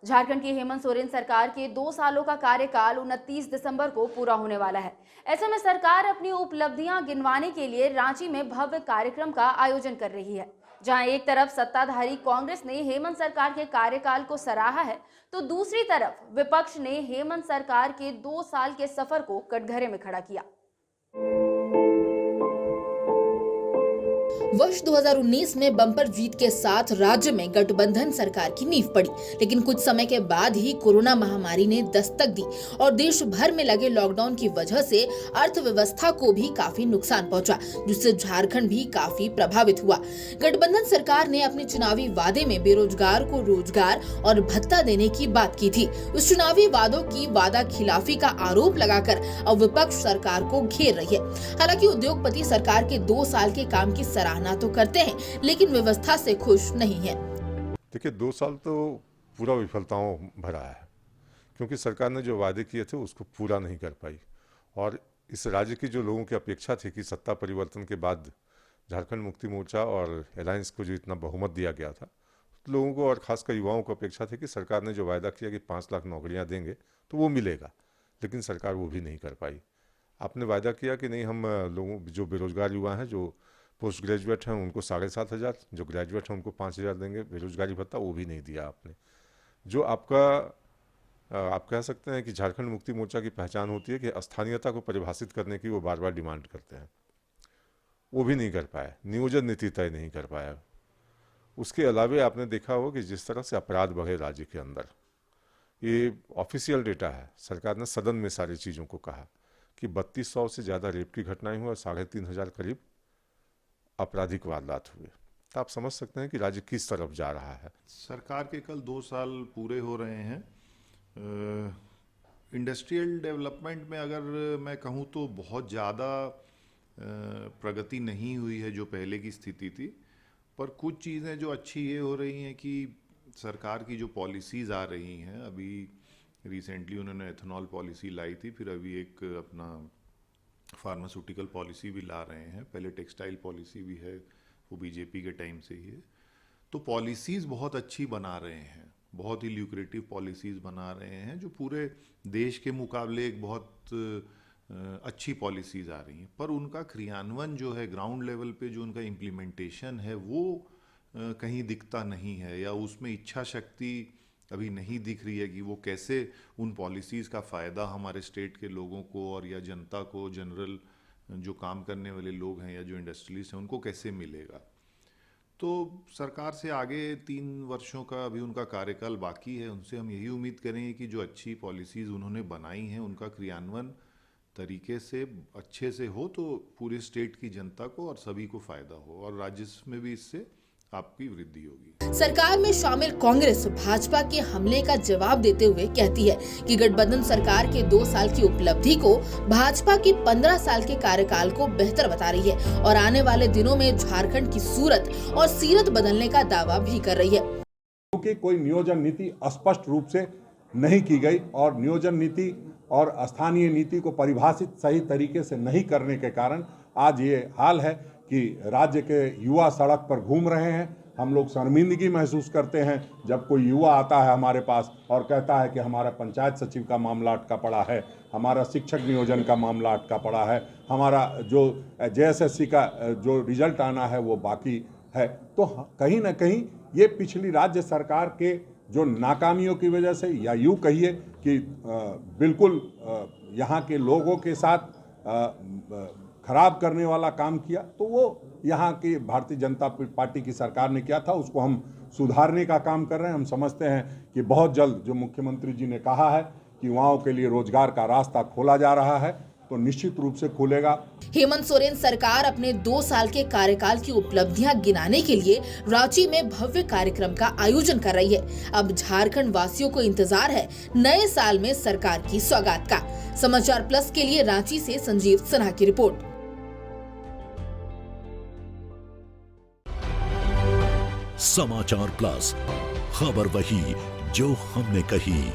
झारखंड की हेमंत सोरेन सरकार के 2 सालों का कार्यकाल 29 दिसंबर को पूरा होने वाला है। ऐसे में सरकार अपनी उपलब्धियां गिनवाने के लिए रांची में भव्य कार्यक्रम का आयोजन कर रही है। जहां एक तरफ सत्ताधारी कांग्रेस ने हेमंत सरकार के कार्यकाल को सराहा है, तो दूसरी तरफ विपक्ष ने हेमंत सरकार के 2 साल के सफर को कटघरे में खड़ा किया। वर्ष 2019 में बम्पर जीत के साथ राज्य में गठबंधन सरकार की नींव पड़ी, लेकिन कुछ समय के बाद ही कोरोना महामारी ने दस्तक दी और देश भर में लगे लॉकडाउन की वजह से अर्थव्यवस्था को भी काफी नुकसान पहुंचा, जिससे झारखंड भी काफी प्रभावित हुआ। गठबंधन सरकार ने अपने चुनावी वादे में बेरोजगार को रोजगार और भत्ता देने की बात की थी। उस चुनावी वादों की वादा खिलाफी का आरोप लगाकर अब विपक्ष सरकार को घेर रही है। हालांकि उद्योगपति सरकार के 2 साल के काम की सराहना तो करते हैं, लेकिन व्यवस्था से खुश नहीं है। देखिए, 2 साल तो पूरा विफलताओं भरा है, क्योंकि सरकार ने जो वादे किए थे उसको पूरा नहीं कर पाई। और इस राज्य की जो लोगों की अपेक्षा थी कि सत्ता परिवर्तन के बाद झारखंड मुक्ति मोर्चा और अलायंस को जो इतना बहुमत दिया गया था, तो लोगों को और खासकर युवाओं को अपेक्षा थी कि सरकार ने जो वायदा किया कि 5 लाख नौकरियां देंगे तो वो मिलेगा, लेकिन सरकार वो भी नहीं कर पाई। आपने वायदा किया कि नहीं, हम लोगों जो बेरोजगार युवा हैं, जो पोस्ट ग्रेजुएट हैं, उनको 7,500, जो ग्रेजुएट हैं उनको 5,000 देंगे बेरोजगारी भत्ता, वो भी नहीं दिया आपने। जो आपका आप कह सकते हैं कि झारखंड मुक्ति मोर्चा की पहचान होती है कि स्थानीयता को परिभाषित करने की वो बार बार डिमांड करते हैं, वो भी नहीं कर पाए। नियोजन नीति तय नहीं कर पाया। उसके अलावे आपने देखा हो कि जिस तरह से अपराध बढ़े राज्य के अंदर, ये ऑफिशियल डेटा है, सरकार ने सदन में सारी चीज़ों को कहा कि 3200 से ज़्यादा रेप की घटनाएं हुई और 3,500 करीब आपराधिक वारदात हुए। तो आप समझ सकते हैं कि राज्य किस तरफ जा रहा है। सरकार के कल 2 साल पूरे हो रहे हैं। इंडस्ट्रियल डेवलपमेंट में अगर मैं कहूँ तो बहुत ज़्यादा प्रगति नहीं हुई है जो पहले की स्थिति थी, पर कुछ चीज़ें जो अच्छी ये हो रही हैं कि सरकार की जो पॉलिसीज़ आ रही हैं, अभी रिसेंटली उन्होंने एथेनॉल पॉलिसी लाई थी, फिर अभी एक अपना फार्मास्यूटिकल पॉलिसी भी ला रहे हैं, पहले टेक्सटाइल पॉलिसी भी है, वो बीजेपी के टाइम से ही है। तो पॉलिसीज़ बहुत अच्छी बना रहे हैं, बहुत ही ल्यूक्रेटिव पॉलिसीज़ बना रहे हैं, जो पूरे देश के मुकाबले एक बहुत अच्छी पॉलिसीज़ आ रही हैं। पर उनका क्रियान्वयन जो है, ग्राउंड लेवल पे जो उनका इम्प्लीमेंटेशन है, वो कहीं दिखता नहीं है, या उसमें इच्छा शक्ति अभी नहीं दिख रही है कि वो कैसे उन पॉलिसीज़ का फ़ायदा हमारे स्टेट के लोगों को और या जनता को, जनरल जो काम करने वाले लोग हैं या जो इंडस्ट्रियलिस्ट हैं, उनको कैसे मिलेगा। तो सरकार से आगे 3 वर्षों का अभी उनका कार्यकाल बाकी है, उनसे हम यही उम्मीद करेंगे कि जो अच्छी पॉलिसीज़ उन्होंने बनाई हैं उनका क्रियान्वयन तरीके से अच्छे से हो, तो पूरे स्टेट की जनता को और सभी को फ़ायदा हो और राजस्व में भी इससे आपकी वृद्धि होगी। सरकार में शामिल कांग्रेस भाजपा के हमले का जवाब देते हुए कहती है कि गठबंधन सरकार के 2 साल की उपलब्धि को भाजपा की 15 साल के कार्यकाल को बेहतर बता रही है और आने वाले दिनों में झारखंड की सूरत और सीरत बदलने का दावा भी कर रही है। क्योंकि कोई नियोजन नीति स्पष्ट रूप से नहीं की गई और नियोजन नीति और स्थानीय नीति को परिभाषित सही तरीके से नहीं करने के कारण आज ये हाल है कि राज्य के युवा सड़क पर घूम रहे हैं। हम लोग शर्मिंदगी महसूस करते हैं जब कोई युवा आता है हमारे पास और कहता है कि हमारा पंचायत सचिव का मामला अटका पड़ा है, हमारा शिक्षक नियोजन का मामला अटका पड़ा है, हमारा जो JSSC का जो रिजल्ट आना है वो बाकी है। तो कहीं ना कहीं ये पिछली राज्य सरकार के जो नाकामियों की वजह से, या यूँ कहिए कि बिल्कुल यहाँ के लोगों के साथ खराब करने वाला काम किया, तो वो यहाँ की भारतीय जनता पार्टी की सरकार ने किया था, उसको हम सुधारने का काम कर रहे हैं। हम समझते हैं कि बहुत जल्द जो मुख्यमंत्री जी ने कहा है कि युवाओं के लिए रोजगार का रास्ता खोला जा रहा है, तो निश्चित रूप से खुलेगा। हेमंत सोरेन सरकार अपने 2 साल के कार्यकाल की उपलब्धियां गिनाने के लिए रांची में भव्य कार्यक्रम का आयोजन कर रही है। अब झारखंड वासियों को इंतजार है नए साल में सरकार की सौगात का। समाचार प्लस के लिए रांची से संजीव सिन्हा की रिपोर्ट। समाचार प्लस, खबर वही जो हमने कही।